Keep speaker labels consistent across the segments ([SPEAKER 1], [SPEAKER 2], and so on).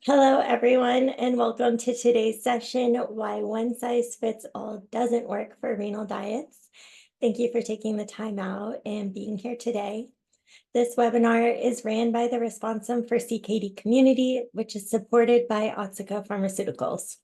[SPEAKER 1] Hello, everyone, and welcome to today's session, Why One Size Fits All Doesn't Work for Renal Diets. Thank you for taking the time out and being here today. This webinar is ran by the Responsum for CKD community, which is supported by Otsuka Pharmaceuticals.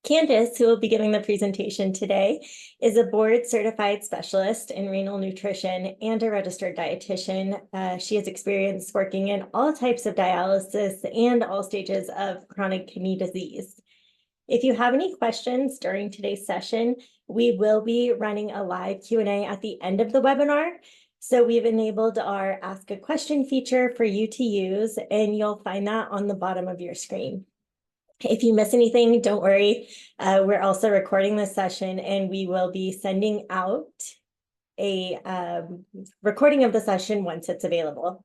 [SPEAKER 1] Candace, who will be giving the presentation today, is a board-certified specialist in renal nutrition and a registered dietitian. She has experience working in all types of dialysis and all stages of chronic kidney disease. If you have any questions during today's session, we will be running a live Q&A at the end of the webinar. So we've enabled our Ask a Question feature for you to use, and you'll find that on the bottom of your screen. If you miss anything, don't worry. We're also recording this session, and we will be sending out a recording of the session once it's available.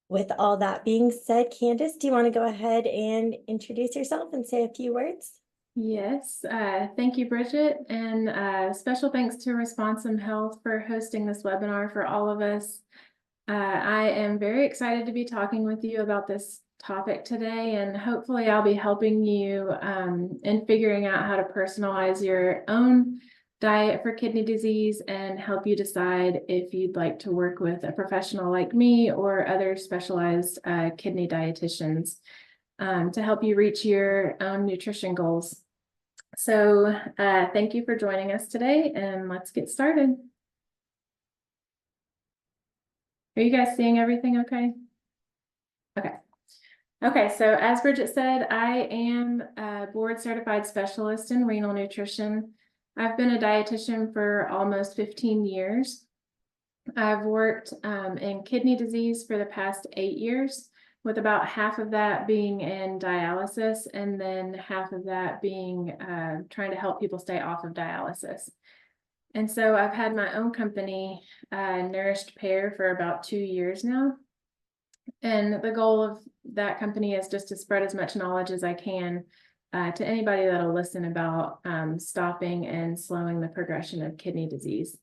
[SPEAKER 1] With all that being said, Candace, do you want to go ahead and introduce yourself and say a few words?
[SPEAKER 2] Yes, thank you, Bridget, and special thanks to Responsum Health for hosting this webinar for all of us. I am very excited to be talking with you about this topic today, and hopefully I'll be helping you in figuring out how to personalize your own diet for kidney disease and help you decide if you'd like to work with a professional like me or other specialized kidney dietitians to help you reach your own nutrition goals. So thank you for joining us today, and let's get started. Are you guys seeing everything okay? Okay, so as Bridget said, I am a board-certified specialist in renal nutrition. I've been a dietitian for almost 15 years. I've worked in kidney disease for the past 8 years, with about half of that being in dialysis and then half of that being trying to help people stay off of dialysis. And so I've had my own company, Nourished Pear, for about 2 years now. And the goal of that company is just to spread as much knowledge as I can to anybody that'll listen about stopping and slowing the progression of kidney disease.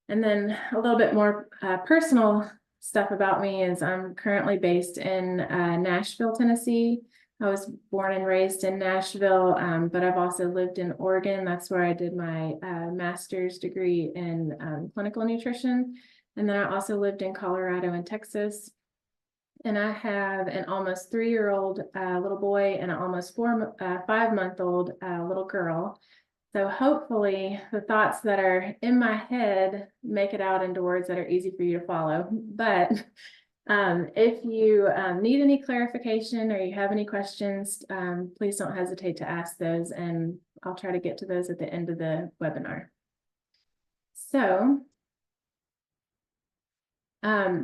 [SPEAKER 2] And then a little bit more personal stuff about me is I'm currently based in Nashville, Tennessee. I was born and raised in Nashville, but I've also lived in Oregon. That's where I did my master's degree in clinical nutrition. And then I also lived in Colorado and Texas. And I have an almost 3-year-old little boy and an almost 5-month-old little girl. So hopefully the thoughts that are in my head make it out into words that are easy for you to follow. But if you need any clarification or you have any questions, please don't hesitate to ask those, and I'll try to get to those at the end of the webinar. So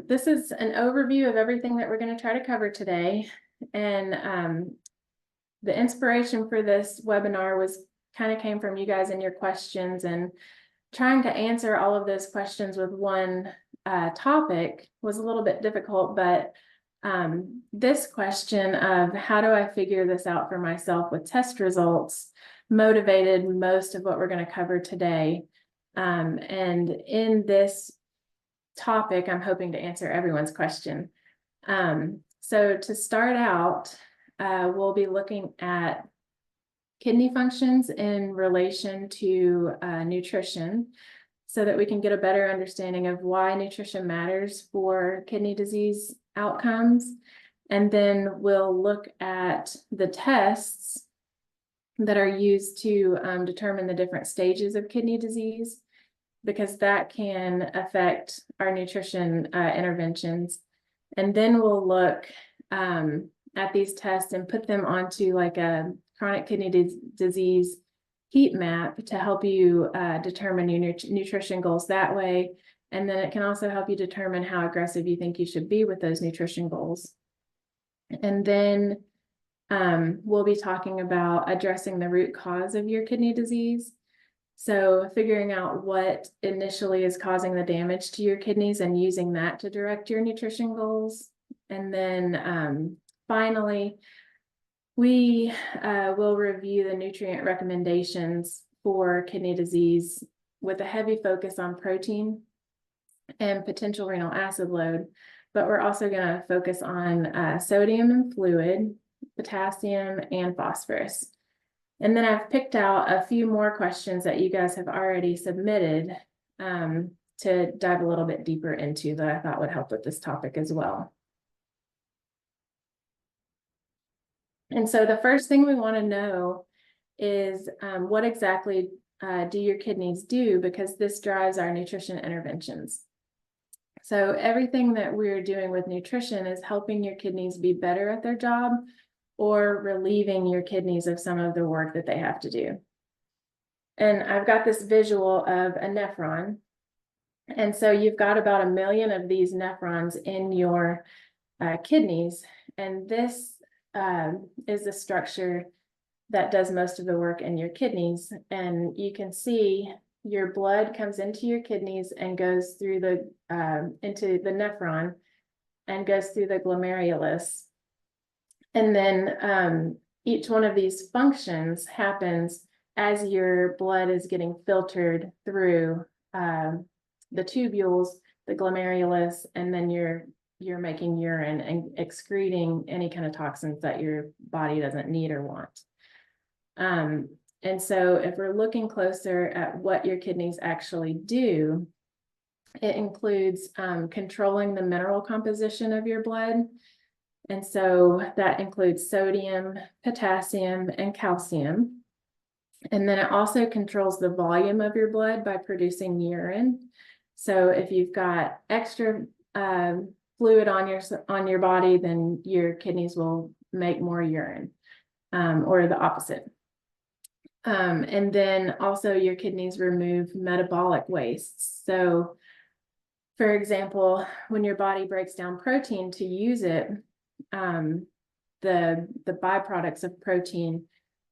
[SPEAKER 2] this is an overview of everything that we're going to try to cover today. And the inspiration for this webinar came from you guys and your questions, and trying to answer all of those questions with one topic was a little bit difficult, but this question of how do I figure this out for myself with test results motivated most of what we're going to cover today. And in this topic, I'm hoping to answer everyone's question. So to start out, we'll be looking at kidney functions in relation to nutrition, so that we can get a better understanding of why nutrition matters for kidney disease outcomes. And then we'll look at the tests that are used to determine the different stages of kidney disease, because that can affect our nutrition interventions. And then we'll look at these tests and put them onto like a chronic kidney disease heat map to help you determine your nutrition goals that way. And then it can also help you determine how aggressive you think you should be with those nutrition goals. And then we'll be talking about addressing the root cause of your kidney disease. So figuring out what initially is causing the damage to your kidneys and using that to direct your nutrition goals. And then finally, we will review the nutrient recommendations for kidney disease with a heavy focus on protein and potential renal acid load, but we're also going to focus on sodium and fluid potassium, and phosphorus. And then I've picked out a few more questions that you guys have already submitted to dive a little bit deeper into that I thought would help with this topic as well. And so the first thing we want to know is what exactly do your kidneys do, because this drives our nutrition interventions. So everything that we're doing with nutrition is helping your kidneys be better at their job or relieving your kidneys of some of the work that they have to do. And I've got this visual of a nephron. And so you've got about 1 million of these nephrons in your kidneys. And this is the structure that does most of the work in your kidneys. And you can see your blood comes into your kidneys and goes through the into the nephron and goes through the glomerulus. And then each one of these functions happens as your blood is getting filtered through the tubules, the glomerulus, and then you're making urine and excreting any kind of toxins that your body doesn't need or want. And so if we're looking closer at what your kidneys actually do, it includes controlling the mineral composition of your blood. And so that includes sodium, potassium, and calcium. And then it also controls the volume of your blood by producing urine. So if you've got extra fluid on your body, then your kidneys will make more urine, or the opposite. And then also your kidneys remove metabolic wastes. So for example, when your body breaks down protein to use it, the byproducts of protein,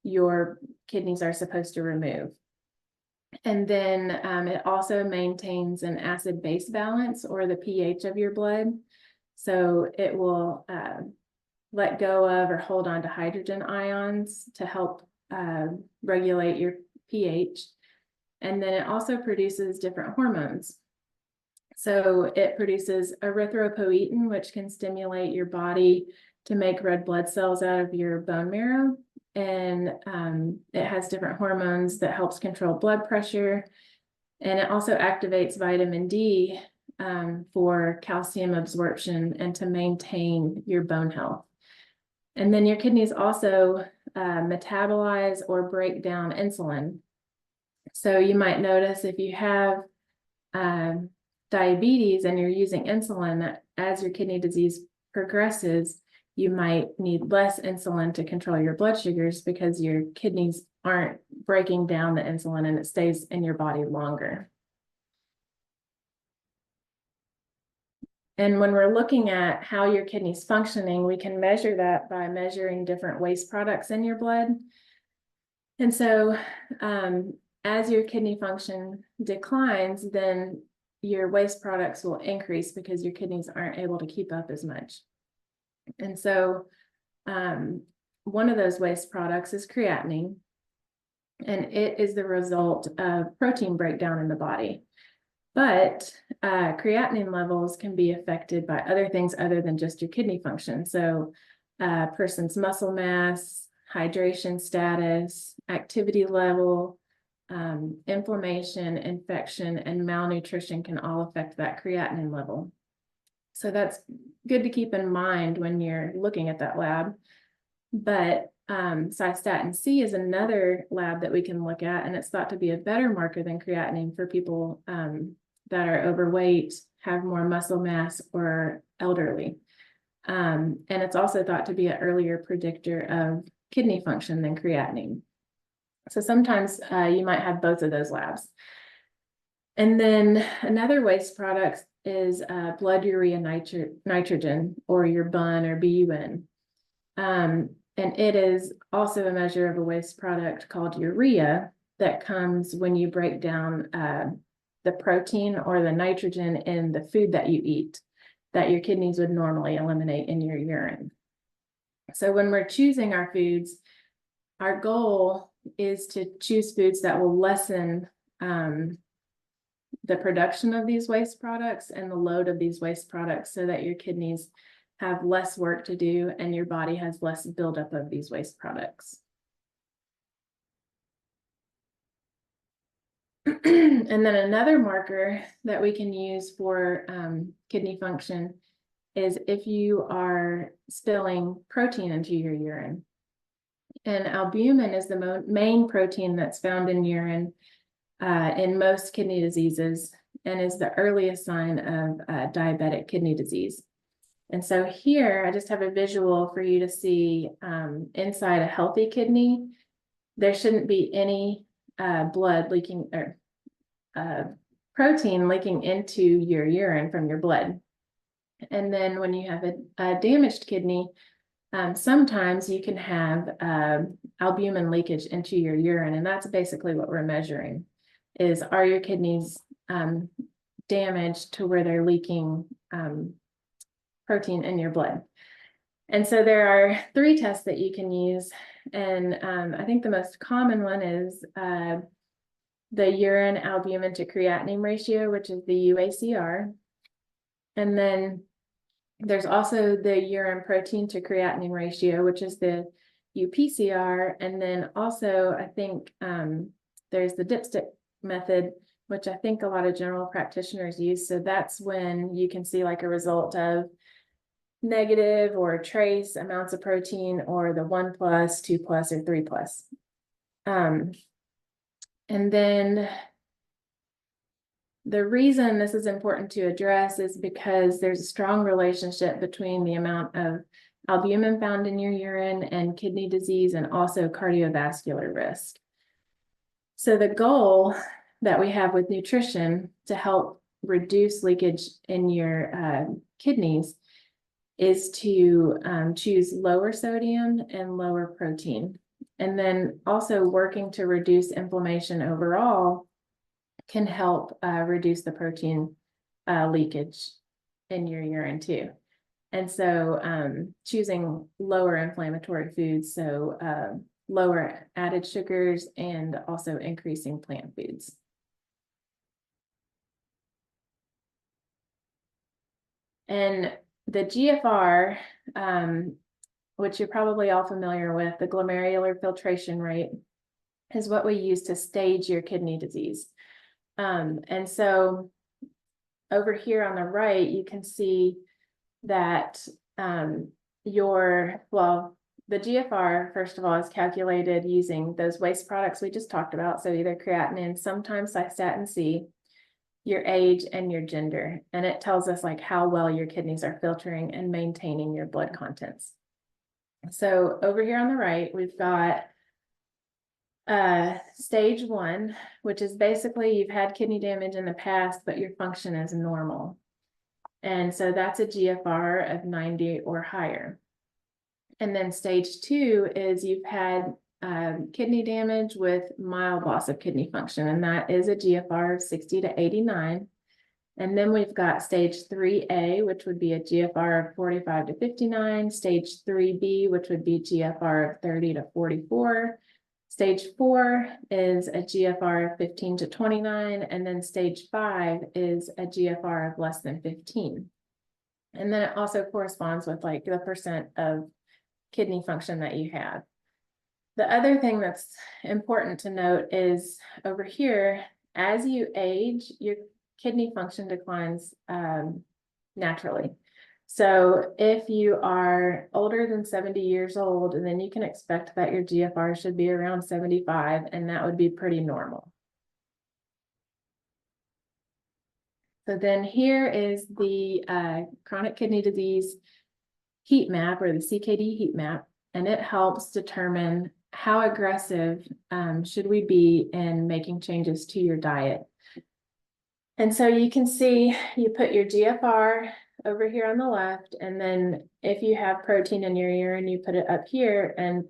[SPEAKER 2] your kidneys are supposed to remove. And then it also maintains an acid-base balance, or the pH of your blood. So it will let go of or hold on to hydrogen ions to help regulate your pH. And then it also produces different hormones. So it produces erythropoietin, which can stimulate your body to make red blood cells out of your bone marrow. And it has different hormones that helps control blood pressure. And it also activates vitamin D for calcium absorption and to maintain your bone health. And then your kidneys also metabolize or break down insulin. So you might notice if you have diabetes and you're using insulin, that as your kidney disease progresses, you might need less insulin to control your blood sugars because your kidneys aren't breaking down the insulin and it stays in your body longer. And when we're looking at how your kidney's functioning, we can measure that by measuring different waste products in your blood. And so as your kidney function declines, then your waste products will increase because your kidneys aren't able to keep up as much. And so one of those waste products is creatinine, and it is the result of protein breakdown in the body. But creatinine levels can be affected by other things other than just your kidney function. So a person's muscle mass, hydration status, activity level, inflammation, infection, and malnutrition can all affect that creatinine level. So that's good to keep in mind when you're looking at that lab. But cystatin C is another lab that we can look at, and it's thought to be a better marker than creatinine for people that are overweight, have more muscle mass, or elderly. And it's also thought to be an earlier predictor of kidney function than creatinine. So sometimes you might have both of those labs. And then another waste product is blood urea nitrogen, or your BUN or BUN. And it is also a measure of a waste product called urea that comes when you break down the protein or the nitrogen in the food that you eat that your kidneys would normally eliminate in your urine. So when we're choosing our foods, our goal is to choose foods that will lessen the production of these waste products and the load of these waste products so that your kidneys have less work to do and your body has less buildup of these waste products. And then another marker that we can use for kidney function is if you are spilling protein into your urine. And albumin is the main protein that's found in urine in most kidney diseases and is the earliest sign of diabetic kidney disease. And so here, I just have a visual for you to see inside a healthy kidney, there shouldn't be any blood leaking or protein leaking into your urine from your blood. And then when you have a damaged kidney, sometimes you can have albumin leakage into your urine, and that's basically what we're measuring is, are your kidneys damaged to where they're leaking protein in your blood? And so there are 3 tests that you can use, and I think the most common one is the urine albumin to creatinine ratio, which is the UACR. And then there's also the urine protein to creatinine ratio, which is the UPCR. And then also, I think there's the dipstick method, which I think a lot of general practitioners use. So that's when you can see like a result of negative or trace amounts of protein, or the 1+, 2+, or 3+. And then the reason this is important to address is because there's a strong relationship between the amount of albumin found in your urine and kidney disease, and also cardiovascular risk. So the goal that we have with nutrition to help reduce leakage in your kidneys is to choose lower sodium and lower protein. And then also working to reduce inflammation overall can help reduce the protein leakage in your urine too. And so choosing lower inflammatory foods, so lower added sugars, and also increasing plant foods. And the GFR, which you're probably all familiar with, the glomerular filtration rate, is what we use to stage your kidney disease. And so over here on the right, you can see that the GFR, first of all, is calculated using those waste products we just talked about. So either creatinine, sometimes cystatin C, your age, and your gender. And it tells us like how well your kidneys are filtering and maintaining your blood contents. So over here on the right, we've got stage 1, which is basically you've had kidney damage in the past, but your function is normal. And so that's a GFR of 90 or higher. And then stage 2 is you've had kidney damage with mild loss of kidney function, and that is a GFR of 60 to 89. And then we've got stage 3A, which would be a GFR of 45 to 59, stage 3B, which would be GFR of 30 to 44. Stage 4 is a GFR of 15 to 29, and then stage 5 is a GFR of less than 15. And then it also corresponds with like the percent of kidney function that you have. The other thing that's important to note is over here, as you age, your kidney function declines naturally. So if you are older than 70 years old, then you can expect that your GFR should be around 75, and that would be pretty normal. So then here is the chronic kidney disease heat map, or the CKD heat map, and it helps determine how aggressive should we be in making changes to your diet. And so you can see you put your GFR over here on the left, and then if you have protein in your urine, you put it up here and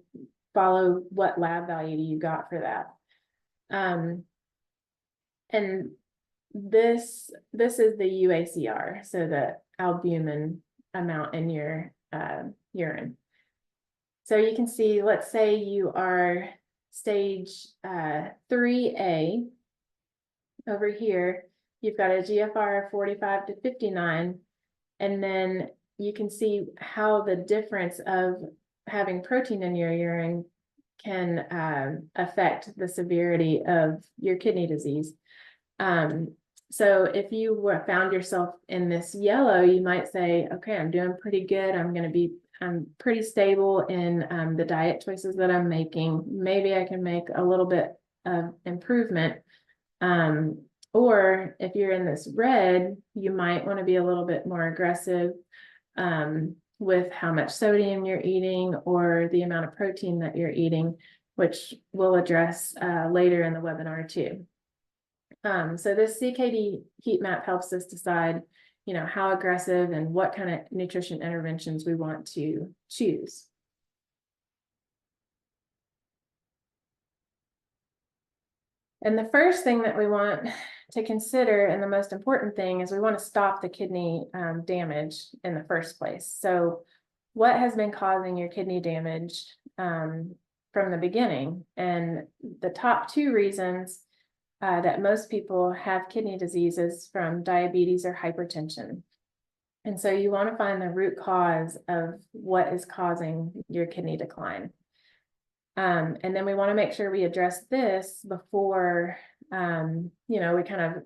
[SPEAKER 2] follow what lab value you got for that. And this is the UACR, so the albumin amount in your urine. So you can see, let's say you are stage 3A. Over here, you've got a GFR of 45 to 59, and then you can see how the difference of having protein in your urine can affect the severity of your kidney disease. So if you found yourself in this yellow, you might say, okay, I'm doing pretty good. I'm pretty stable in the diet choices that I'm making. Maybe I can make a little bit of improvement. Or if you're in this red, you might want to be a little bit more aggressive with how much sodium you're eating or the amount of protein that you're eating, which we'll address later in the webinar too. So this CKD heat map helps us decide, how aggressive and what kind of nutrition interventions we want to choose. And the first thing that we want to consider, and the most important thing, is we want to stop the kidney damage in the first place. So what has been causing your kidney damage from the beginning? And the top two reasons that most people have kidney disease is from diabetes or hypertension. And so you want to find the root cause of what is causing your kidney decline. And then we want to make sure we address this before, we kind of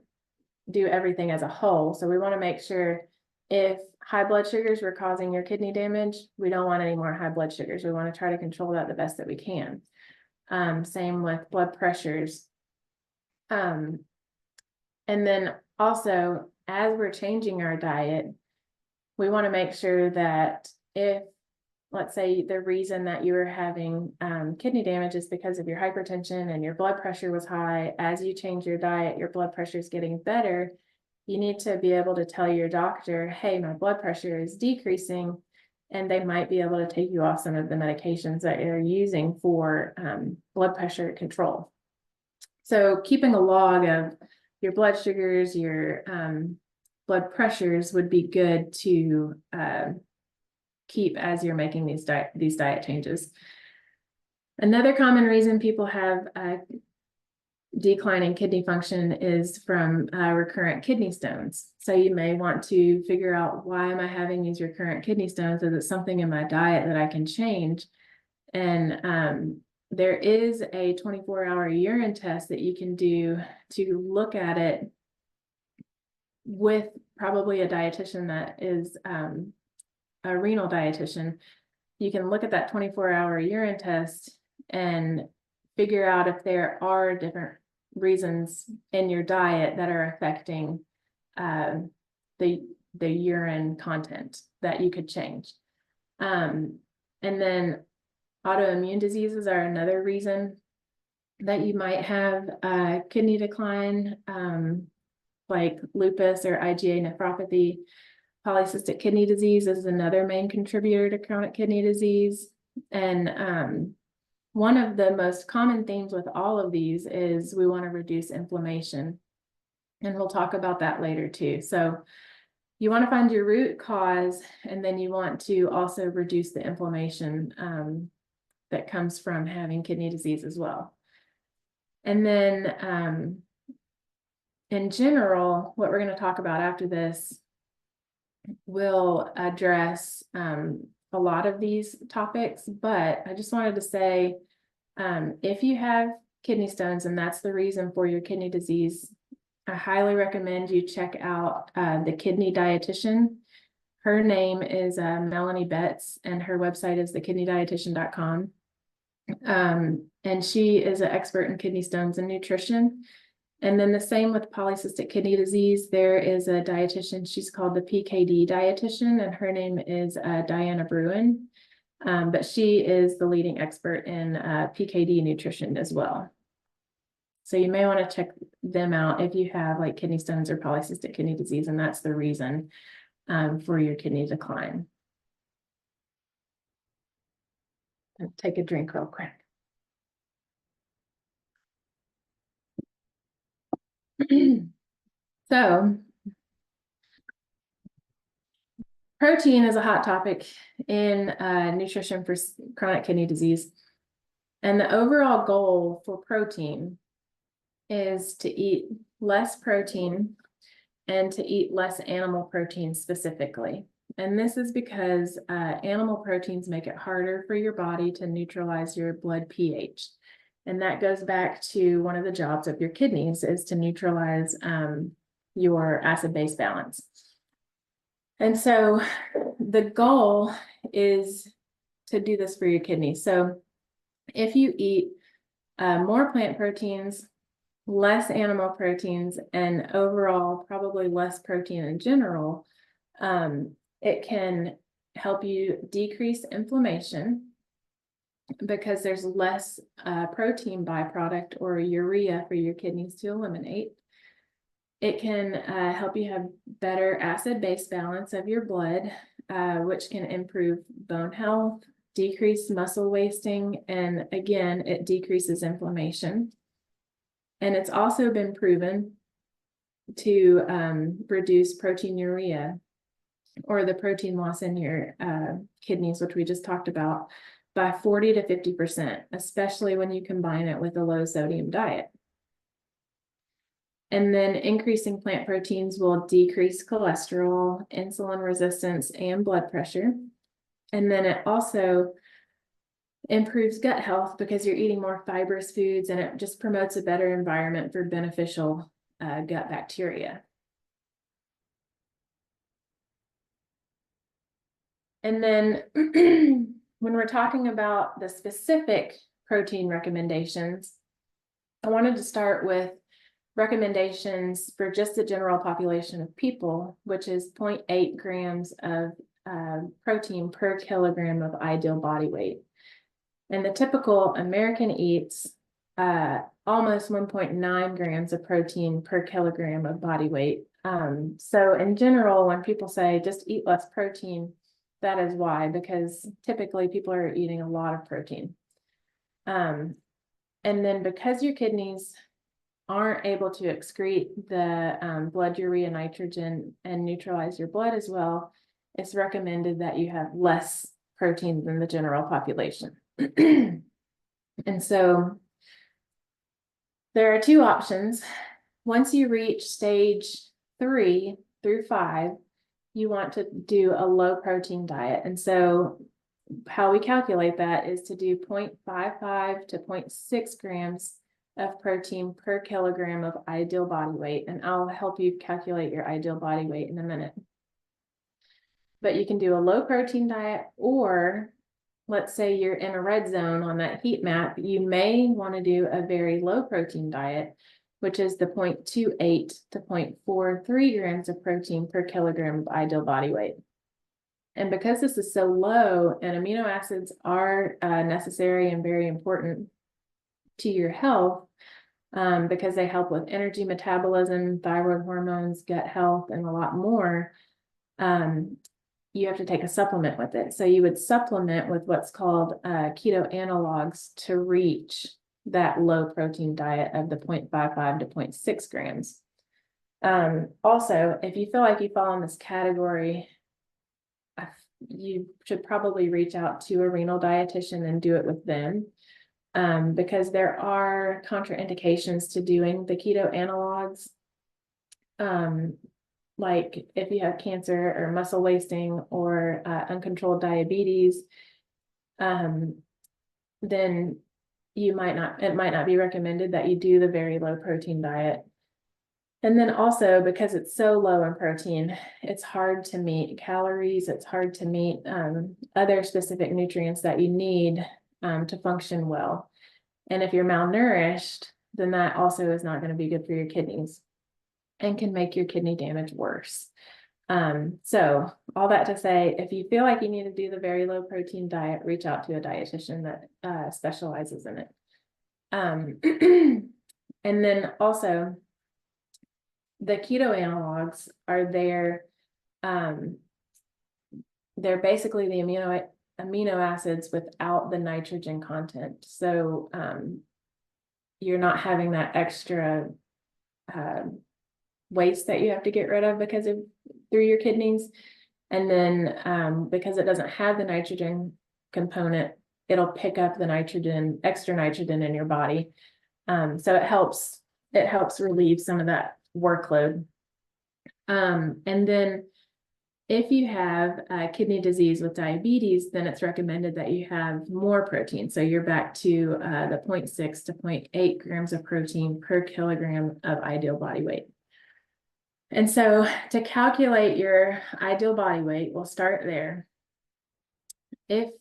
[SPEAKER 2] do everything as a whole. So we want to make sure if high blood sugars were causing your kidney damage, we don't want any more high blood sugars. We want to try to control that the best that we can. Same with blood pressures. And then also, as we're changing our diet, we want to make sure that if, let's say, the reason that you were having kidney damage is because of your hypertension and your blood pressure was high, as you change your diet, your blood pressure is getting better, you need to be able to tell your doctor, hey, my blood pressure is decreasing, and they might be able to take you off some of the medications that you're using for blood pressure control. So keeping a log of your blood sugars, your blood pressures would be good to keep as you're making these diet changes. Another common reason people have declining kidney function is from recurrent kidney stones. So you may want to figure out, why am I having these recurrent kidney stones? Is it something in my diet that I can change? And there is a 24-hour urine test that you can do to look at it with probably a dietitian that is a renal dietitian. You can look at that 24-hour urine test and figure out if there are different reasons in your diet that are affecting the urine content that you could change. And then autoimmune diseases are another reason that you might have kidney decline, like lupus or IgA nephropathy. Polycystic kidney disease is another main contributor to chronic kidney disease. And one of the most common themes with all of these is we want to reduce inflammation. And we'll talk about that later too. So you want to find your root cause, and then you want to also reduce the inflammation that comes from having kidney disease as well. And then in general, what we're going to talk about after this will address a lot of these topics, but I just wanted to say, if you have kidney stones and that's the reason for your kidney disease, I highly recommend you check out the kidney dietitian. Her name is Melanie Betts, and her website is thekidneydietitian.com. And she is an expert in kidney stones and nutrition. And then the same with polycystic kidney disease. There is a dietitian, she's called the PKD dietitian, and her name is Diana Bruin. But she is the leading expert in PKD nutrition as well. So you may want to check them out if you have like kidney stones or polycystic kidney disease, and that's the reason for your kidney decline. I'll take a drink real quick. So protein is a hot topic in nutrition for chronic kidney disease. And the overall goal for protein is to eat less protein and to eat less animal protein specifically. And this is because animal proteins make it harder for your body to neutralize your blood pH. And that goes back to one of the jobs of your kidneys, is to neutralize your acid-base balance. And so the goal is to do this for your kidneys. So if you eat more plant proteins, less animal proteins, and overall probably less protein in general, it can help you decrease inflammation because there's less protein byproduct or urea for your kidneys to eliminate. It can help you have better acid-base balance of your blood, which can improve bone health, decrease muscle wasting, and again, it decreases inflammation. And it's also been proven to reduce proteinuria, or the protein loss in your kidneys, which we just talked about, by 40 to 50%, especially when you combine it with a low sodium diet. And then increasing plant proteins will decrease cholesterol, insulin resistance, and blood pressure. And then it also improves gut health because you're eating more fibrous foods, and it just promotes a better environment for beneficial gut bacteria. And then when we're talking about the specific protein recommendations, I wanted to start with recommendations for just the general population of people, which is 0.8 grams of protein per kilogram of ideal body weight. And the typical American eats almost 1.9 grams of protein per kilogram of body weight. So in general, when people say just eat less protein, that is why, because typically people are eating a lot of protein. And then because your kidneys aren't able to excrete the blood urea nitrogen and neutralize your blood as well, it's recommended that you have less protein than the general population. And so there are two options. Once you reach stage 3 through 5, you want to do a low protein diet. And so how we calculate that is to do 0.55 to 0.6 grams of protein per kilogram of ideal body weight. And I'll help you calculate your ideal body weight in a minute. But you can do a low protein diet, or let's say you're in a red zone on that heat map, you may want to do a very low protein diet, which is the 0.28 to 0.43 grams of protein per kilogram of ideal body weight. And because this is so low, and amino acids are necessary and very important to your health, because they help with energy metabolism, thyroid hormones, gut health, and a lot more, you have to take a supplement with it. So you would supplement with what's called keto analogs to reach that low protein diet of the 0.55 to 0.6 grams. Also, if you feel like you fall in this category, you should probably reach out to a renal dietitian and do it with them, because there are contraindications to doing the keto analogs. Like if you have cancer or muscle wasting or uncontrolled diabetes, then it might not be recommended that you do the very low protein diet. And then also, because it's so low in protein, it's hard to meet calories, it's hard to meet other specific nutrients that you need to function well. And if you're malnourished, then that also is not going to be good for your kidneys and can make your kidney damage worse. So all that to say, if you feel like you need to do the very low protein diet, reach out to a dietitian that specializes in it. And then also, the keto analogs are there. They're basically the amino acids without the nitrogen content. So you're not having that extra waste that you have to get rid of through your kidneys. And then because it doesn't have the nitrogen component, it'll pick up the extra nitrogen in your body. So it helps relieve some of that workload. And then if you have kidney disease with diabetes, then it's recommended that you have more protein. So you're back to the 0.6 to 0.8 grams of protein per kilogram of ideal body weight. And so to calculate your ideal body weight, we'll start there. If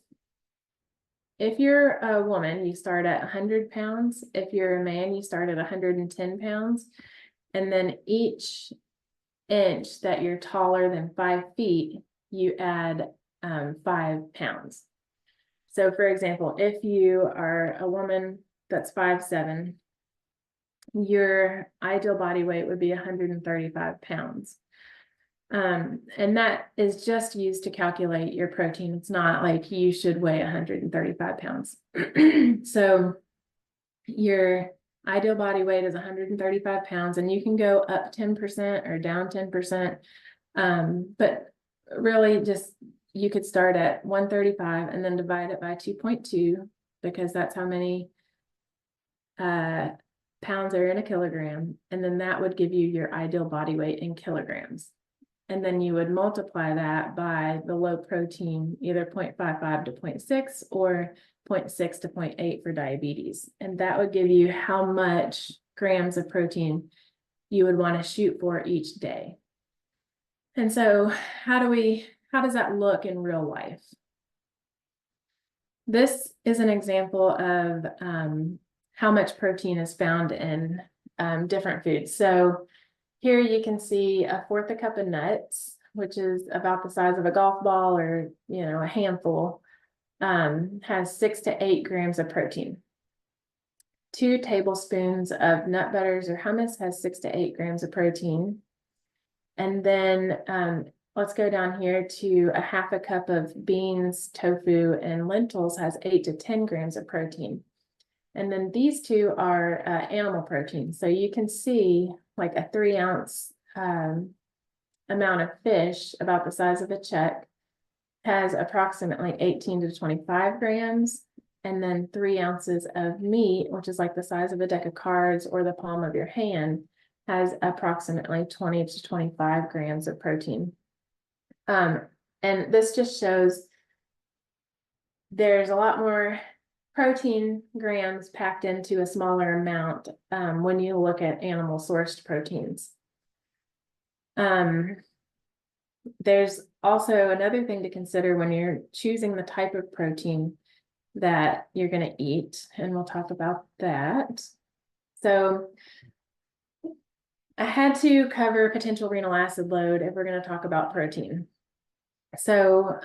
[SPEAKER 2] you're a woman, you start at 100 pounds. If you're a man, you start at 110 pounds. And then each inch that you're taller than 5 feet, you add 5 pounds. So for example, if you are a woman that's 5'7", your ideal body weight would be 135 pounds. And that is just used to calculate your protein. It's not like you should weigh 135 pounds. So your ideal body weight is 135 pounds, and you can go up 10% or down 10%. But really just, you could start at 135 and then divide it by 2.2, because that's how many pounds are in a kilogram. And then that would give you your ideal body weight in kilograms. And then you would multiply that by the low protein, either 0.55 to 0.6 or 0.6 to 0.8 for diabetes. And that would give you how much grams of protein you would want to shoot for each day. And so how does that look in real life? This is an example of how much protein is found in different foods. So here you can see 1/4 cup of nuts, which is about the size of a golf ball, or, you know, a handful, has 6 to 8 grams of protein. 2 tablespoons of nut butters or hummus has 6 to 8 grams of protein. And then let's go down here to 1/2 cup of beans, tofu, and lentils has 8 to 10 grams of protein. And then these two are animal protein. So you can see like a 3-ounce amount of fish, about the size of a check, has approximately 18 to 25 grams. And then 3 ounces of meat, which is like the size of a deck of cards or the palm of your hand, has approximately 20 to 25 grams of protein. And this just shows there's a lot more protein grams packed into a smaller amount when you look at animal sourced proteins. There's also another thing to consider when you're choosing the type of protein that you're going to eat, and we'll talk about that. So I had to cover potential renal acid load if we're going to talk about protein. So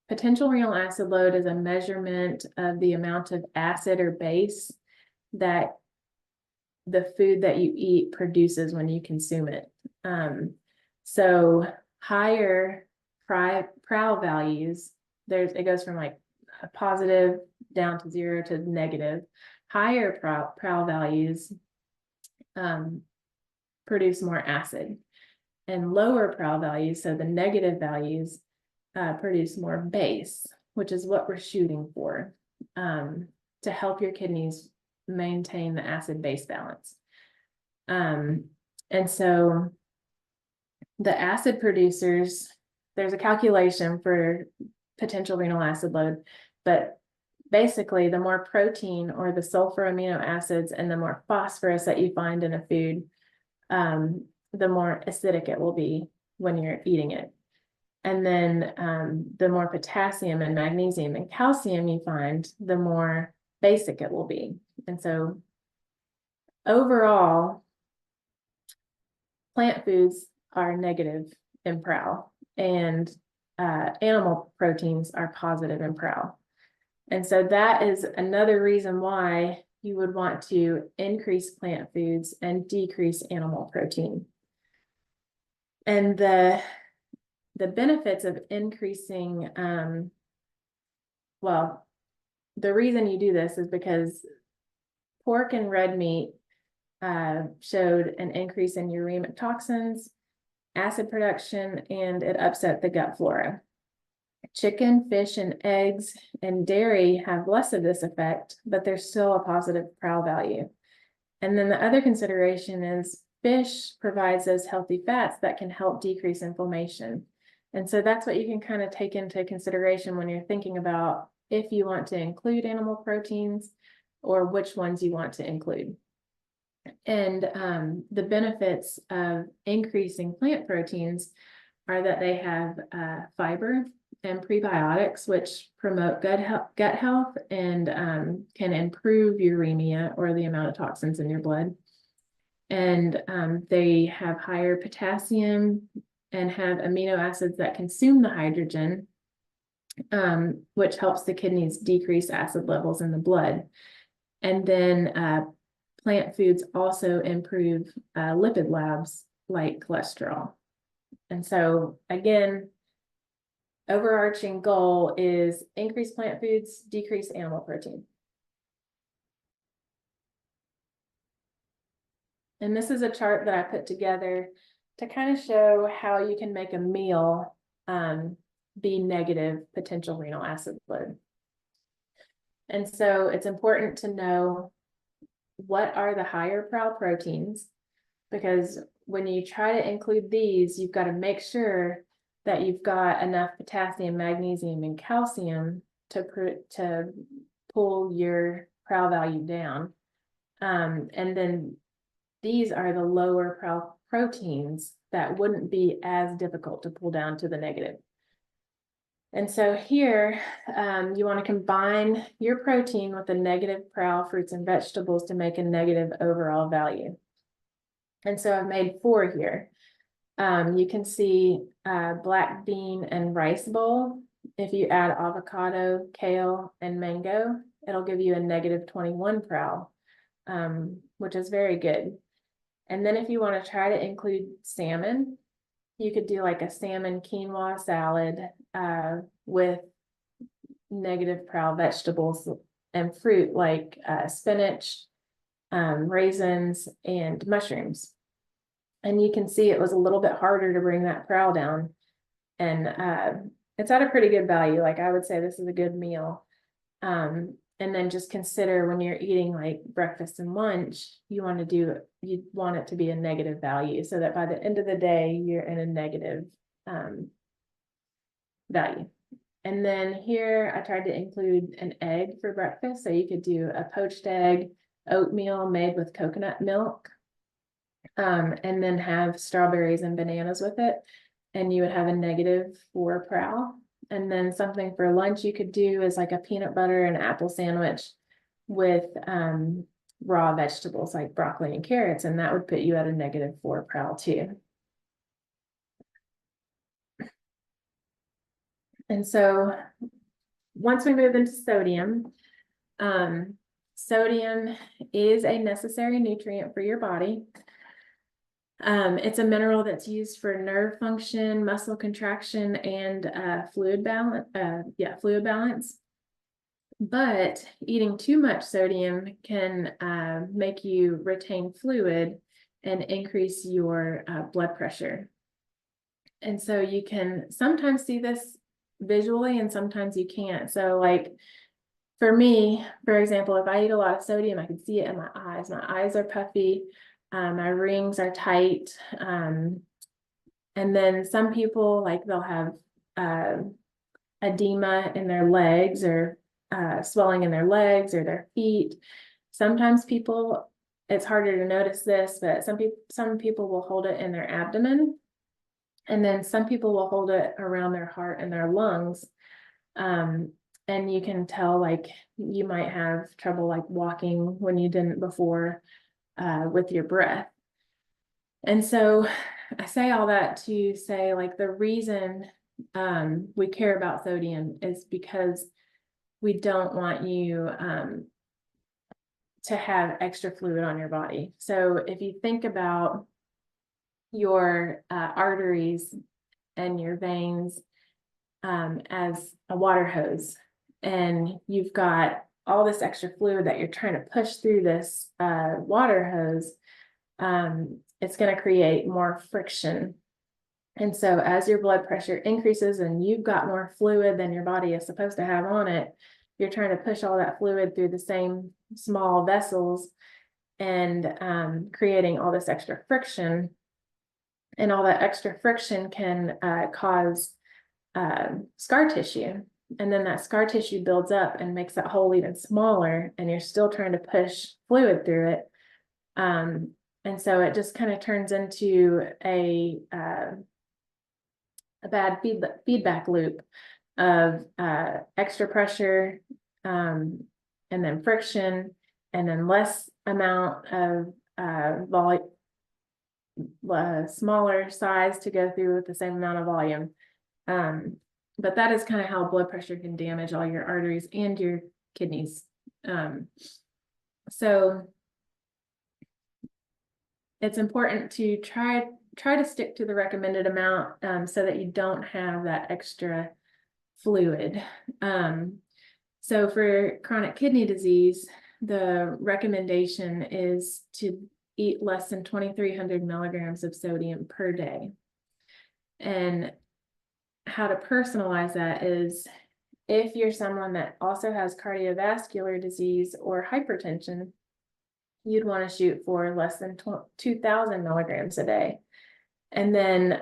[SPEAKER 2] potential renal acid load is a measurement of the amount of acid or base that the food that you eat produces when you consume it. So higher PRAL values, it goes from like a positive down to 0 to negative. Higher PRAL values produce more acid, and lower PRAL values, so the negative values, produce more base, which is what we're shooting for, to help your kidneys maintain the acid base balance. And so the acid producers, there's a calculation for potential renal acid load, but basically the more protein or the sulfur amino acids and the more phosphorus that you find in a food, the more acidic it will be when you're eating it. And then the more potassium and magnesium and calcium you find, the more basic it will be. And so overall, plant foods are negative in PRAL, and animal proteins are positive in PRAL. And so that is another reason why you would want to increase plant foods and decrease animal protein. And the benefits of increasing, well, the reason you do this is because pork and red meat showed an increase in uremic toxins, acid production, and it upset the gut flora. Chicken, fish, and eggs and dairy have less of this effect, but there's still a positive PRAL value. And then the other consideration is fish provides those healthy fats that can help decrease inflammation. And so that's what you can kind of take into consideration when you're thinking about if you want to include animal proteins or which ones you want to include. And the benefits of increasing plant proteins are that they have fiber and prebiotics, which promote gut health and can improve uremia, or the amount of toxins in your blood. And they have higher potassium and have amino acids that consume the hydrogen, which helps the kidneys decrease acid levels in the blood. And then plant foods also improve lipid labs like cholesterol. And so again, overarching goal is increase plant foods, decrease animal protein. And this is a chart that I put together to kind of show how you can make a meal be negative potential renal acid load. And so it's important to know what are the higher proteins, because when you try to include these, you've got to make sure that you've got enough potassium, magnesium, and calcium to pull your PRAL value down. And then these are the lower proteins that wouldn't be as difficult to pull down to the negative. And so here, you want to combine your protein with the negative PRAL fruits and vegetables to make a negative overall value. And so I've made 4 here. You can see black bean and rice bowl. If you add avocado, kale, and mango, it'll give you a negative 21 PRAL, which is very good. And then if you want to try to include salmon, you could do like a salmon quinoa salad with negative PRAL vegetables and fruit like spinach, raisins, and mushrooms. And you can see it was a little bit harder to bring that PRAL down. And it's at a pretty good value. Like I would say this is a good meal. And then just consider when you're eating like breakfast and lunch, you want it to be a negative value so that by the end of the day, you're in a negative value. And then here I tried to include an egg for breakfast. So you could do a poached egg, oatmeal made with coconut milk, and then have strawberries and bananas with it. And you would have a negative 4 PRAL. And then something for lunch you could do is like a peanut butter and apple sandwich with raw vegetables like broccoli and carrots, and that would put you at a negative 4 PRAL too. And so once we move into sodium, sodium is a necessary nutrient for your body. It's a mineral that's used for nerve function, muscle contraction, and fluid balance. But eating too much sodium can make you retain fluid and increase your blood pressure. And so you can sometimes see this visually and sometimes you can't. So like for me, for example, if I eat a lot of sodium, I can see it in my eyes. My eyes are puffy. My rings are tight. And then some people, like they'll have edema in their legs or swelling in their legs or their feet. Sometimes people, it's harder to notice this, but some people will hold it in their abdomen. And then some people will hold it around their heart and their lungs. And you can tell like you might have trouble like walking when you didn't before. With your breath. And so I say all that to say like the reason we care about sodium is because we don't want you to have extra fluid on your body. So if you think about your arteries and your veins as a water hose, and you've got all this extra fluid that you're trying to push through this water hose, it's going to create more friction. And so as your blood pressure increases and you've got more fluid than your body is supposed to have on it, you're trying to push all that fluid through the same small vessels and creating all this extra friction. And all that extra friction can cause scar tissue. And then that scar tissue builds up and makes that hole even smaller, and you're still trying to push fluid through it. And so it just kind of turns into a bad feedback loop of extra pressure, and then friction, and then less amount of volume, smaller size to go through with the same amount of volume. But that is kind of how blood pressure can damage all your arteries and your kidneys. So it's important to try to stick to the recommended amount, so that you don't have that extra fluid. So for chronic kidney disease, the recommendation is to eat less than 2,300 milligrams of sodium per day. And how to personalize that is, if you're someone that also has cardiovascular disease or hypertension, you'd want to shoot for less than 2,000 milligrams a day. And then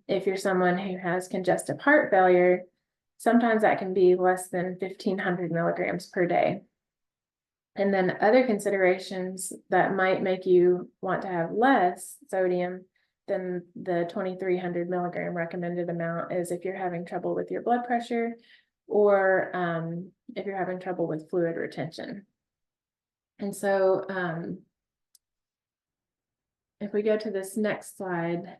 [SPEAKER 2] if you're someone who has congestive heart failure, sometimes that can be less than 1,500 milligrams per day. And then other considerations that might make you want to have less sodium than the 2,300 milligram recommended amount is if you're having trouble with your blood pressure, or if you're having trouble with fluid retention. And so if we go to this next slide,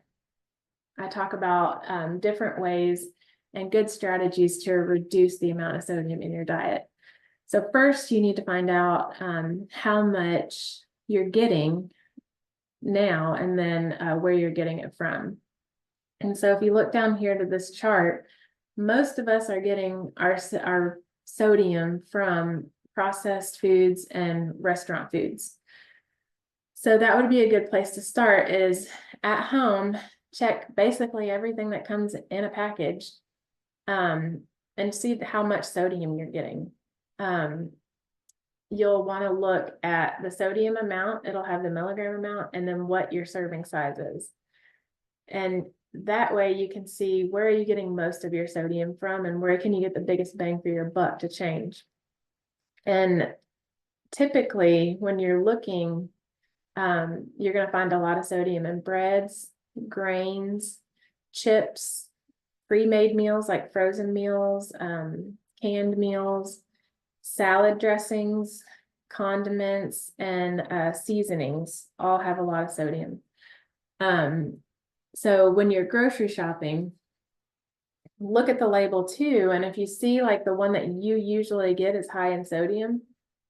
[SPEAKER 2] I talk about different ways and good strategies to reduce the amount of sodium in your diet. So first, you need to find out how much you're getting now, and then where you're getting it from. And so if you look down here to this chart, most of us are getting our sodium from processed foods and restaurant foods. So that would be a good place to start, is at home, check basically everything that comes in a package, and see how much sodium you're getting. You'll want to look at the sodium amount. It'll have the milligram amount, and then what your serving size is. And that way you can see where are you getting most of your sodium from, and where can you get the biggest bang for your buck to change. And typically when you're looking, you're going to find a lot of sodium in breads, grains, chips, pre-made meals like frozen meals, canned meals, salad dressings, condiments, and seasonings all have a lot of sodium. So when you're grocery shopping, look at the label too. And if you see like the one that you usually get is high in sodium,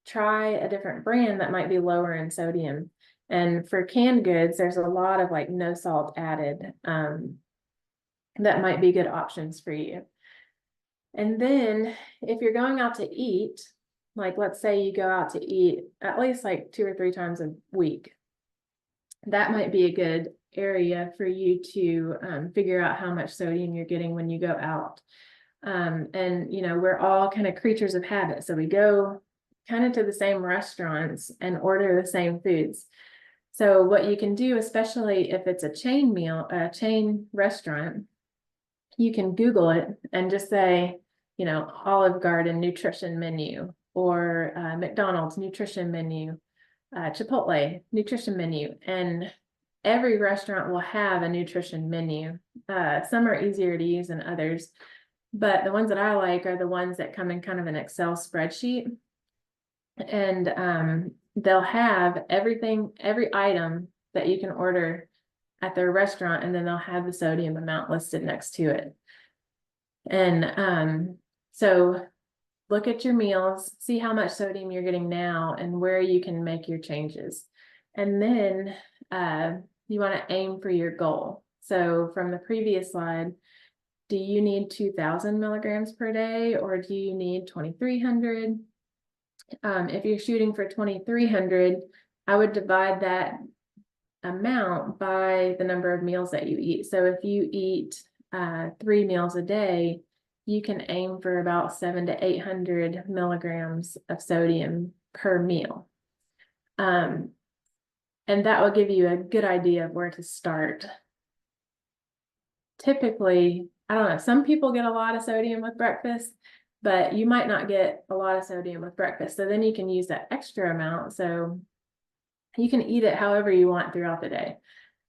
[SPEAKER 2] try a different brand that might be lower in sodium. And for canned goods, there's a lot of like no salt added, that might be good options for you. And then if you're going out to eat, like let's say you go out to eat at least like 2 or 3 times a week, that might be a good area for you to figure out how much sodium you're getting when you go out. And you know, we're all kind of creatures of habit, so we go kind of to the same restaurants and order the same foods. So what you can do, especially if it's a chain restaurant, you can Google it and just say, you know, Olive Garden nutrition menu, or McDonald's nutrition menu, Chipotle nutrition menu, and every restaurant will have a nutrition menu. Some are easier to use than others, but the ones that I like are the ones that come in kind of an Excel spreadsheet, and they'll have everything, every item that you can order at their restaurant, and then they'll have the sodium amount listed next to it. And so look at your meals, see how much sodium you're getting now and where you can make your changes. And then you want to aim for your goal. So from the previous slide, do you need 2,000 milligrams per day, or do you need 2,300? If you're shooting for 2,300, I would divide that amount by the number of meals that you eat. So if you eat 3 meals a day, you can aim for about 700 to 800 milligrams of sodium per meal. And that will give you a good idea of where to start. Typically, I don't know, some people get a lot of sodium with breakfast, but you might not get a lot of sodium with breakfast. So then you can use that extra amount. So you can eat it however you want throughout the day.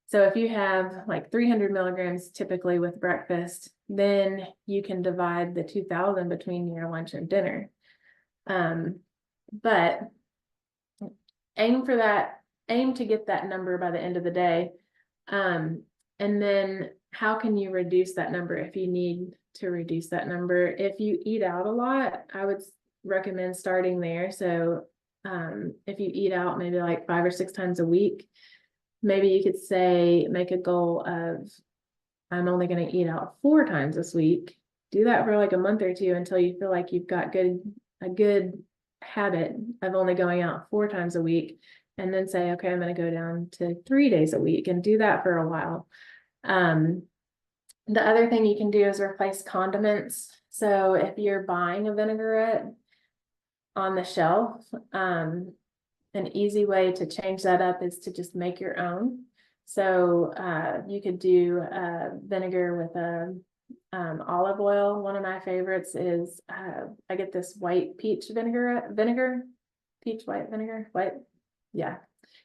[SPEAKER 2] So if you have like 300 milligrams typically with breakfast, then you can divide the 2,000 between your lunch and dinner. But aim for that, aim to get that number by the end of the day. And then how can you reduce that number if you need to reduce that number? If you eat out a lot, I would recommend starting there. So if you eat out maybe like 5 or 6 times a week, maybe you could say, make a goal of, I'm only going to eat out 4 times this week. Do that for like a month or 2 until you feel like you've got a good habit of only going out 4 times a week. And then say, okay, I'm going to go down to 3 days a week, and do that for a while. The other thing you can do is replace condiments. So if you're buying a vinaigrette on the shelf, an easy way to change that up is to just make your own. So you could do vinegar with olive oil. One of my favorites is I get this white peach vinegar, peach white vinegar, yeah,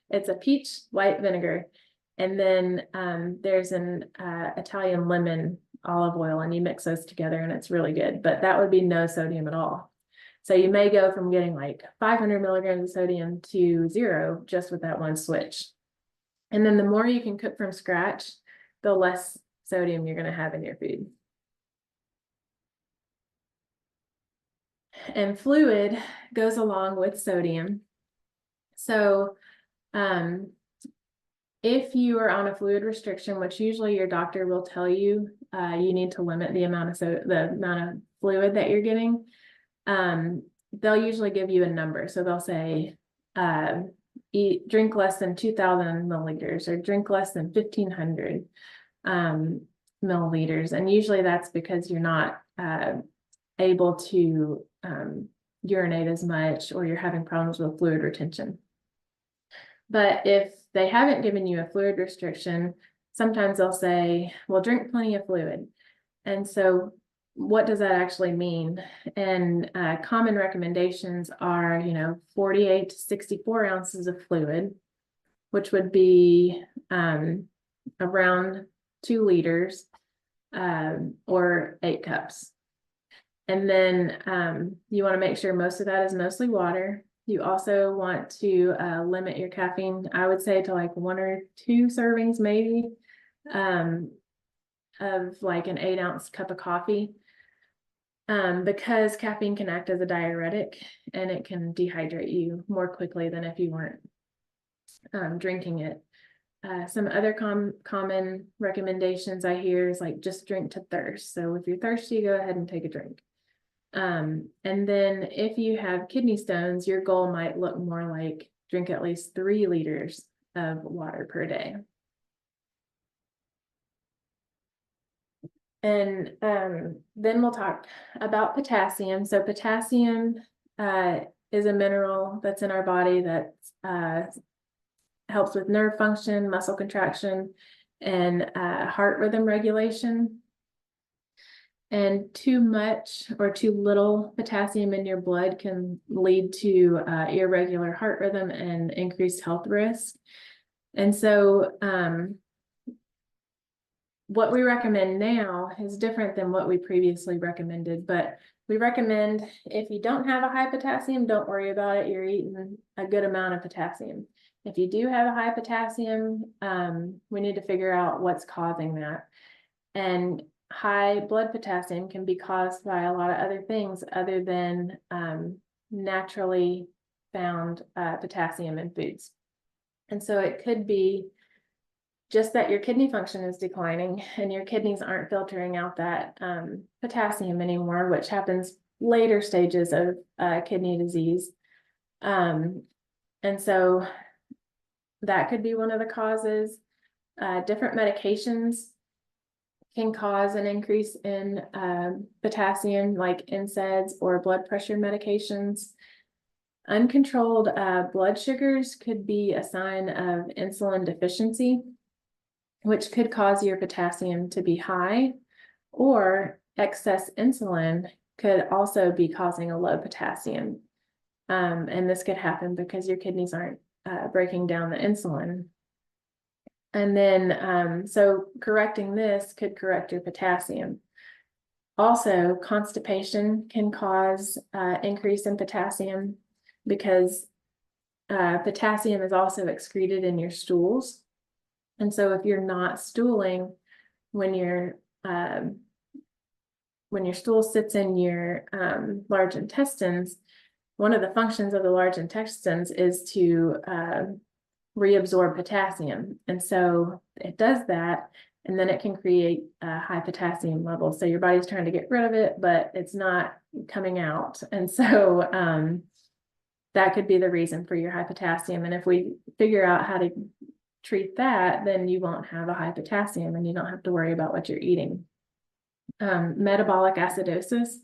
[SPEAKER 2] it's a peach white vinegar. And then there's an Italian lemon olive oil, and you mix those together and it's really good, but that would be no sodium at all. So you may go from getting like 500 milligrams of sodium to 0 just with that one switch. And then the more you can cook from scratch, the less sodium you're going to have in your food. And fluid goes along with sodium. So if you are on a fluid restriction, which usually your doctor will tell you, you need to limit the amount of fluid that you're getting. They'll usually give you a number. So they'll say, drink less than 2,000 milliliters, or drink less than 1,500 milliliters. And usually that's because you're not able to urinate as much, or you're having problems with fluid retention. But if they haven't given you a fluid restriction, sometimes they'll say, well, drink plenty of fluid. And so what does that actually mean? And common recommendations are, 48 to 64 ounces of fluid, which would be around 2 liters or 8 cups. And then you want to make sure most of that is mostly water. You also want to limit your caffeine, I would say, to like 1 or 2 servings maybe of like an 8-ounce cup of coffee, because caffeine can act as a diuretic and it can dehydrate you more quickly than if you weren't drinking it. Some other common recommendations I hear is like, just drink to thirst. So if you're thirsty, go ahead and take a drink. And then if you have kidney stones, your goal might look more like drink at least 3 liters of water per day. And then we'll talk about potassium. So potassium is a mineral that's in our body that helps with nerve function, muscle contraction, and heart rhythm regulation. And too much or too little potassium in your blood can lead to irregular heart rhythm and increased health risk. And so what we recommend now is different than what we previously recommended, but we recommend, if you don't have a high potassium, don't worry about it. You're eating a good amount of potassium. If you do have a high potassium, we need to figure out what's causing that. And high blood potassium can be caused by a lot of other things other than naturally found potassium in foods. And so it could be just that your kidney function is declining and your kidneys aren't filtering out that potassium anymore, which happens later stages of kidney disease. And so that could be one of the causes. Different medications can cause an increase in potassium, like NSAIDs or blood pressure medications. Uncontrolled blood sugars could be a sign of insulin deficiency, which could cause your potassium to be high, or excess insulin could also be causing a low potassium. And this could happen because your kidneys aren't breaking down the insulin. And then, so correcting this could correct your potassium. Also, constipation can cause increase in potassium because potassium is also excreted in your stools. And so if you're not stooling when your stool sits in your large intestines, one of the functions of the large intestines is to reabsorb potassium. And so it does that, and then it can create a high potassium level. So your body's trying to get rid of it, but it's not coming out. And so that could be the reason for your high potassium. And if we figure out how to treat that, then you won't have a high potassium and you don't have to worry about what you're eating. Metabolic acidosis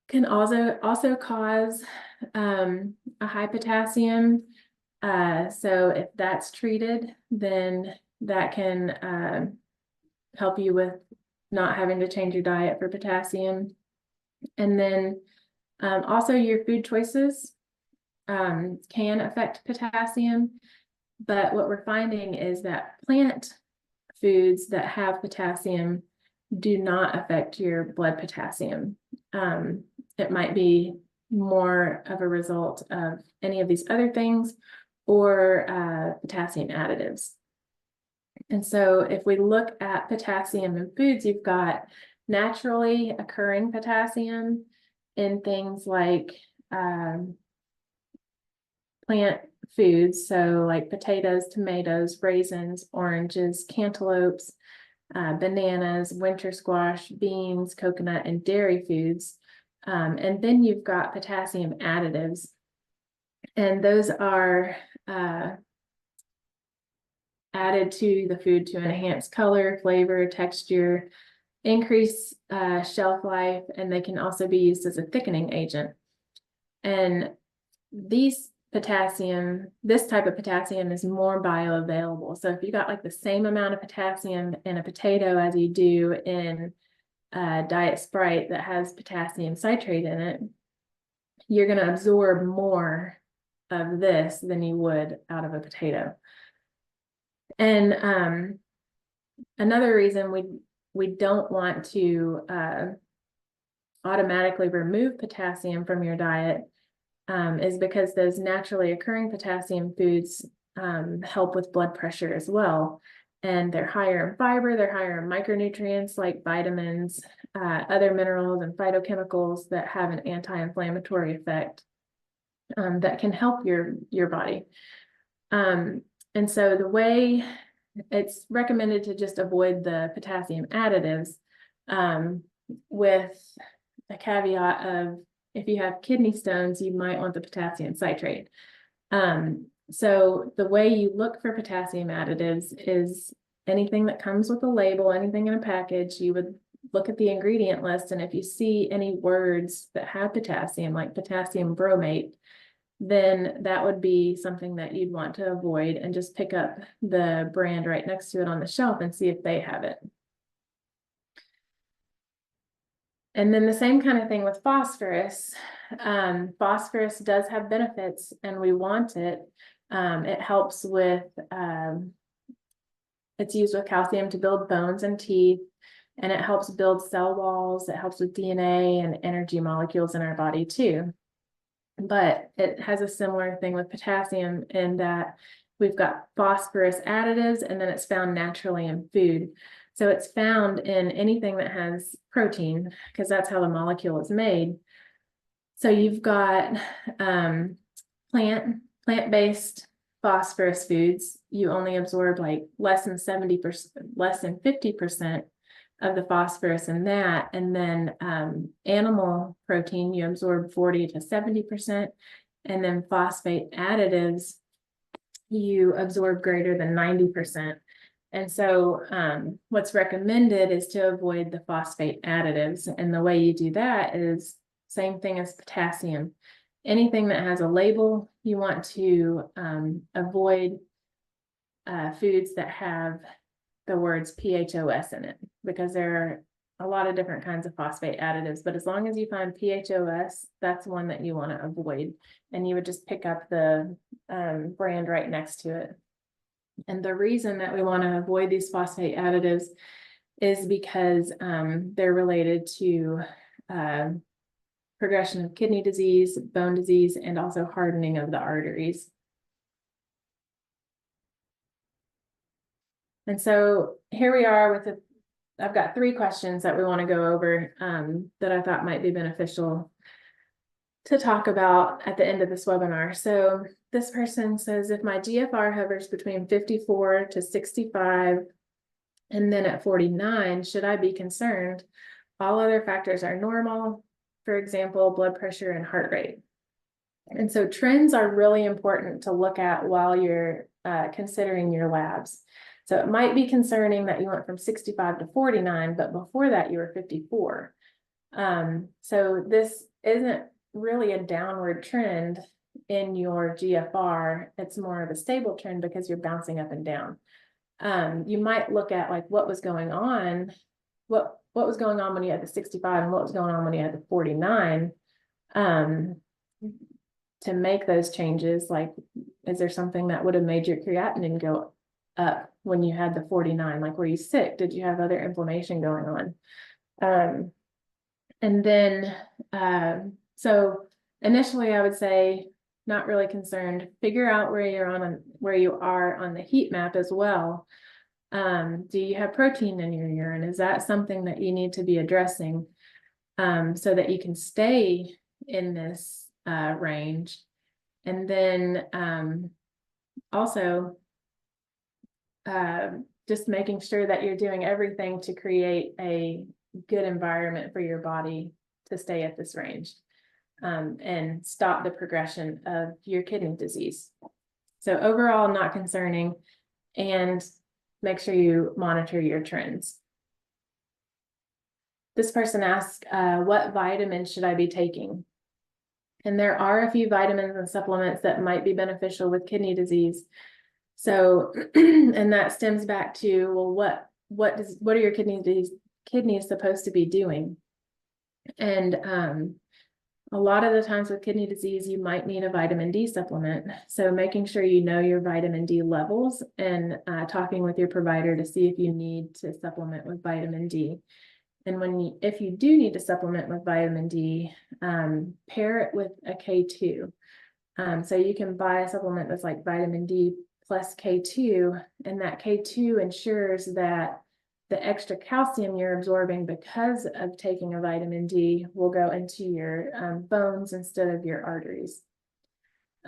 [SPEAKER 2] can also cause a high potassium. So if that's treated, then that can help you with not having to change your diet for potassium. And then also your food choices can affect potassium. But what we're finding is that plant foods that have potassium do not affect your blood potassium. It might be more of a result of any of these other things or potassium additives. And so if we look at potassium in foods, you've got naturally occurring potassium in things like plant foods, so like potatoes, tomatoes, raisins, oranges, cantaloupes, bananas, winter squash, beans, coconut, and dairy foods. And then you've got potassium additives, and those are added to the food to enhance color, flavor, texture, increase shelf life, and they can also be used as a thickening agent. And this type of potassium is more bioavailable. So if you got like the same amount of potassium in a potato as you do in Diet Sprite that has potassium citrate in it, you're going to absorb more of this than you would out of a potato. And another reason we don't want to automatically remove potassium from your diet is because those naturally occurring potassium foods help with blood pressure as well. And they're higher in fiber, they're higher in micronutrients like vitamins, other minerals and phytochemicals that have an anti-inflammatory effect that can help your body. And so the way it's recommended to just avoid the potassium additives with a caveat of if you have kidney stones, you might want the potassium citrate. So the way you look for potassium additives is anything that comes with a label, anything in a package, you would look at the ingredient list. And if you see any words that have potassium, like potassium bromate, then that would be something that you'd want to avoid and just pick up the brand right next to it on the shelf and see if they have it. And then the same kind of thing with phosphorus. Phosphorus does have benefits and we want it. It helps with, it's used with calcium to build bones and teeth, and it helps build cell walls. It helps with DNA and energy molecules in our body too. But it has a similar thing with potassium in that we've got phosphorus additives and then it's found naturally in food. So it's found in anything that has protein because that's how the molecule is made. So you've got plant-based phosphorus foods. You only absorb like less than 70%, less than 50% of the phosphorus in that. And then animal protein, you absorb 40 to 70%. And then phosphate additives, you absorb greater than 90%. And so what's recommended is to avoid the phosphate additives. And the way you do that is same thing as potassium. Anything that has a label, you want to avoid foods that have the words PHOS in it, because there a lot of different kinds of phosphate additives, but as long as you find PHOS, that's one that you want to avoid. And you would just pick up the brand right next to it. And the reason that we want to avoid these phosphate additives is because they're related to progression of kidney disease, bone disease, and also hardening of the arteries. And so here we are with I've got 3 questions that we want to go over that I thought might be beneficial to talk about at the end of this webinar. So this person says, if my GFR hovers between 54 to 65, and then at 49, should I be concerned? All other factors are normal, for example, blood pressure and heart rate. And so trends are really important to look at while you're considering your labs. So it might be concerning that you went from 65 to 49, but before that you were 54. So this isn't really a downward trend in your GFR. It's more of a stable trend because you're bouncing up and down. You might look at like what was going on, what was going on when you had the 65 and what was going on when you had the 49, to make those changes. Like, is there something that would have made your creatinine go up when you had the 49? Like, were you sick? Did you have other inflammation going on? And then, so initially I would say, not really concerned. Figure out where you are on the heat map as well. Do you have protein in your urine? Is that something that you need to be addressing so that you can stay in this range? And then also just making sure that you're doing everything to create a good environment for your body to stay at this range and stop the progression of your kidney disease. So overall, not concerning, and make sure you monitor your trends. This person asks, what vitamins should I be taking? And there are a few vitamins and supplements that might be beneficial with kidney disease. So, and that stems back to, well, what are your kidneys supposed to be doing? And a lot of the times with kidney disease, you might need a vitamin D supplement. So making sure you know your vitamin D levels and talking with your provider to see if you need to supplement with vitamin D. And if you do need to supplement with vitamin D, pair it with a K2. So you can buy a supplement that's like vitamin D plus K2, and that K2 ensures that the extra calcium you're absorbing because of taking a vitamin D will go into your bones instead of your arteries.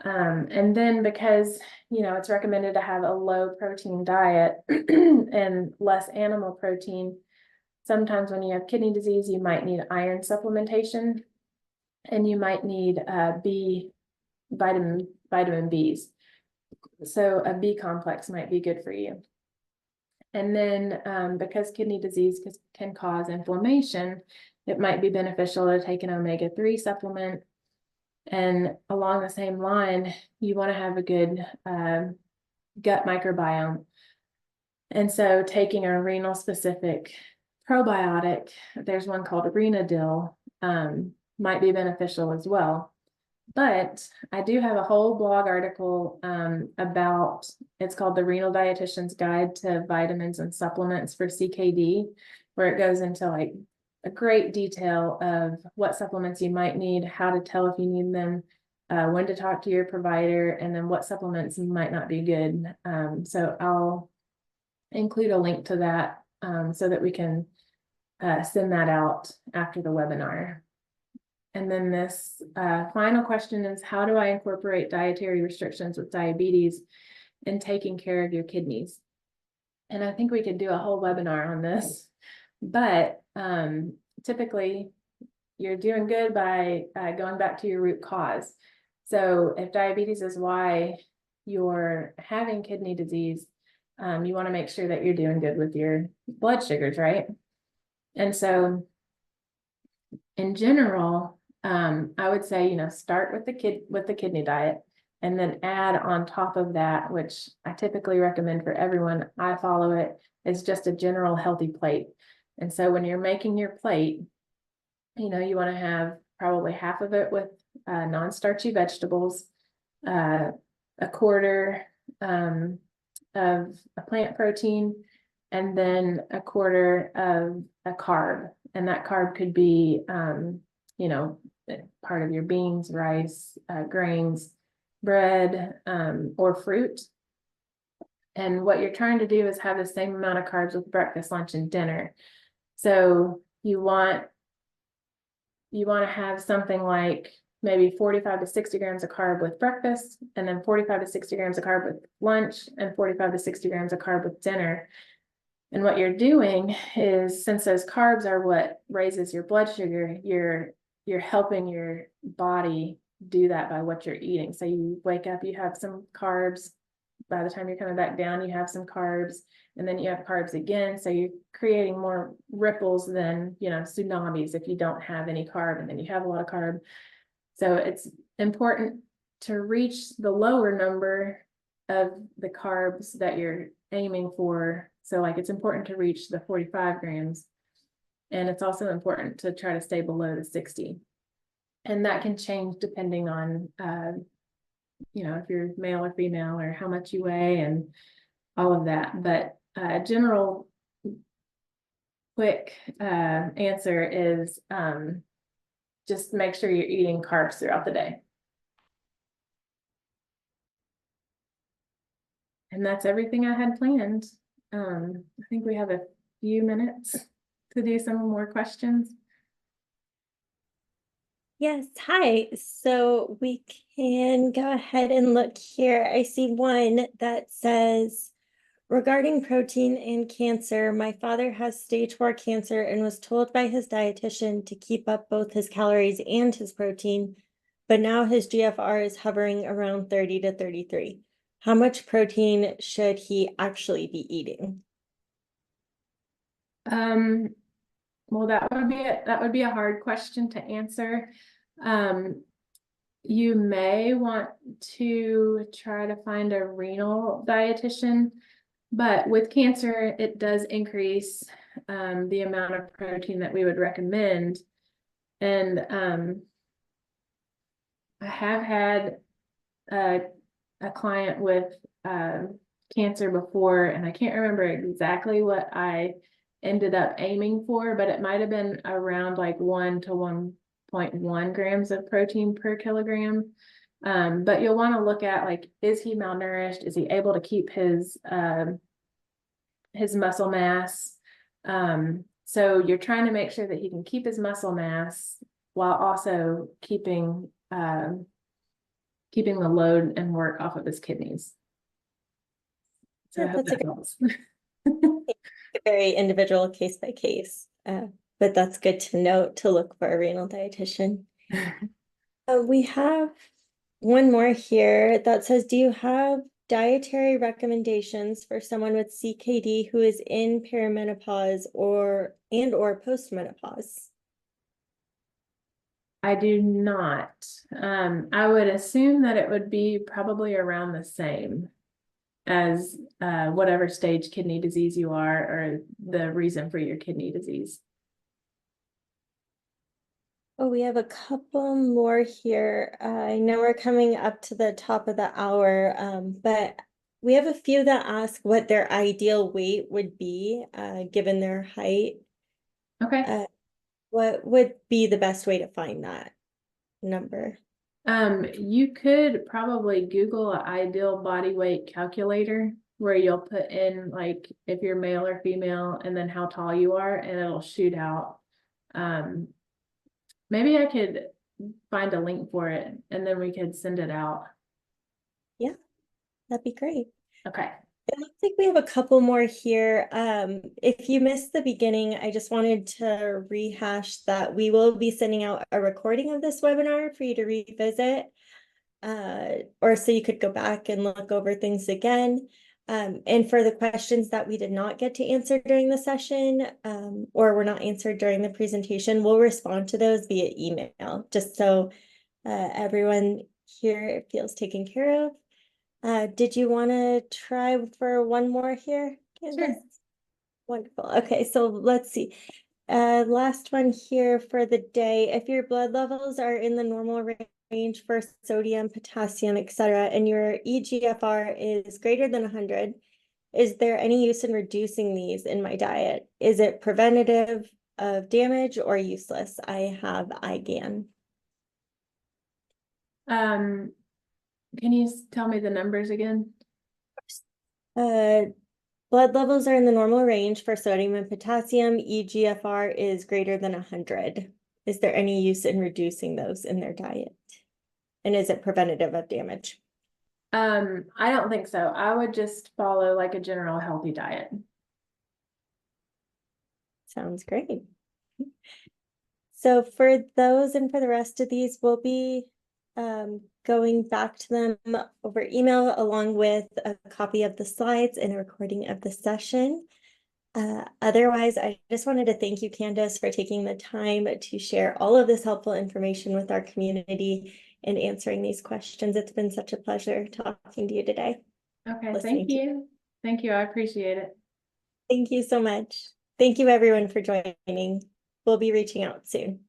[SPEAKER 2] And then because, it's recommended to have a low protein diet and less animal protein, sometimes when you have kidney disease, you might need iron supplementation, and you might need vitamin Bs. So a B complex might be good for you. And then because kidney disease can cause inflammation, it might be beneficial to take an omega-3 supplement. And along the same line, you want to have a good gut microbiome. And so taking a renal specific probiotic, there's one called Renal, might be beneficial as well. But I do have a whole blog article about, it's called the Renal Dietitian's Guide to Vitamins and Supplements for CKD, where it goes into like a great detail of what supplements you might need, how to tell if you need them, when to talk to your provider, and then what supplements might not be good. So I'll include a link to that so that we can send that out after the webinar. And then this final question is, how do I incorporate dietary restrictions with diabetes in taking care of your kidneys? And I think we could do a whole webinar on this, but typically you're doing good by going back to your root cause. So if diabetes is why you're having kidney disease, you want to make sure that you're doing good with your blood sugars, right? And so in general, I would say, start with the kidney diet, and then add on top of that, which I typically recommend for everyone I follow it, is just a general healthy plate. And so when you're making your plate, you know, you want to have probably half of it with non-starchy vegetables, a quarter of a plant protein, and then a quarter of a carb. And that carb could be, you know, part of your beans, rice, grains, bread, or fruit. And what you're trying to do is have the same amount of carbs with breakfast, lunch, and dinner. So you want to have something like maybe 45 to 60 grams of carb with breakfast, and then 45 to 60 grams of carb with lunch, and 45 to 60 grams of carb with dinner. And what you're doing is, since those carbs are what raises your blood sugar, you're helping your body do that by what you're eating. So you wake up, you have some carbs. By the time you're coming back down, you have some carbs, and then you have carbs again. So you're creating more ripples than, you know, tsunamis if you don't have any carb, and then you have a lot of carb. So it's important to reach the lower number of the carbs that you're aiming for. So like, it's important to reach the 45 grams, and it's also important to try to stay below the 60. And that can change depending on, you know, if you're male or female, or how much you weigh and all of that. But general quick answer is just make sure you're eating carbs throughout the day. And that's everything I had planned. I think we have a few minutes to do some more questions.
[SPEAKER 1] Yes, hi. So we can go ahead and look here. I see one that says, regarding protein and cancer, my father has stage 4 cancer and was told by his dietitian to keep up both his calories and his protein, but now his GFR is hovering around 30 to 33. How much protein should he actually be eating?
[SPEAKER 2] Well, that would be a hard question to answer. You may want to try to find a renal dietitian, but with cancer, it does increase the amount of protein that we would recommend. And I have had a client with cancer before, and I can't remember exactly what I ended up aiming for, but it might have been around like 1 to 1.1 grams of protein per kilogram. But you'll want to look at, like, is he malnourished? Is he able to keep his muscle mass? So you're trying to make sure that he can keep his muscle mass while also keeping the load and work off of his kidneys. So I hope that helps.
[SPEAKER 1] Very individual, case by case, but that's good to note, to look for a renal dietitian. We have one more here that says, do you have dietary recommendations for someone with CKD who is in perimenopause or postmenopause?
[SPEAKER 2] I do not. I would assume that it would be probably around the same as whatever stage kidney disease you are, or the reason for your kidney disease.
[SPEAKER 1] Oh, we have a couple more here. I know we're coming up to the top of the hour, but we have a few that ask what their ideal weight would be, given their height.
[SPEAKER 2] Okay.
[SPEAKER 1] What would be the best way to find that number?
[SPEAKER 2] You could probably Google an ideal body weight calculator, where you'll put in, like, if you're male or female, and then how tall you are, and it'll shoot out. Maybe I could find a link for it, and then we could send it out.
[SPEAKER 1] Yeah, that'd be great.
[SPEAKER 2] Okay.
[SPEAKER 1] It looks like we have a couple more here. If you missed the beginning, I just wanted to rehash that we will be sending out a recording of this webinar for you to revisit, or so you could go back and look over things again. And for the questions that we did not get to answer during the session, or were not answered during the presentation, we'll respond to those via email, just so everyone here feels taken care of. Did you want to try for one more here, Candace?
[SPEAKER 2] Sure.
[SPEAKER 1] Wonderful. Okay, so let's see. Last one here for the day. If your blood levels are in the normal range for sodium, potassium, etc., and your eGFR is greater than 100, is there any use in reducing these in my diet? Is it preventative of damage or useless? I have IgAN.
[SPEAKER 2] Can you tell me the numbers again?
[SPEAKER 1] Uh, Blood levels are in the normal range for sodium and potassium. eGFR is greater than 100. Is there any use in reducing those in their diet? And is it preventative of damage?
[SPEAKER 2] I don't think so. I would just follow like a general healthy diet.
[SPEAKER 1] Sounds great. So for those and for the rest of these, we'll be going back to them over email along with a copy of the slides and a recording of the session. Otherwise, I just wanted to thank you, Candace, for taking the time to share all of this helpful information with our community and answering these questions. It's been such a pleasure talking to you today.
[SPEAKER 2] Okay,
[SPEAKER 1] Listening
[SPEAKER 2] thank you. Thank you. I appreciate it.
[SPEAKER 1] Thank you so much. Thank you, everyone, for joining. We'll be reaching out soon.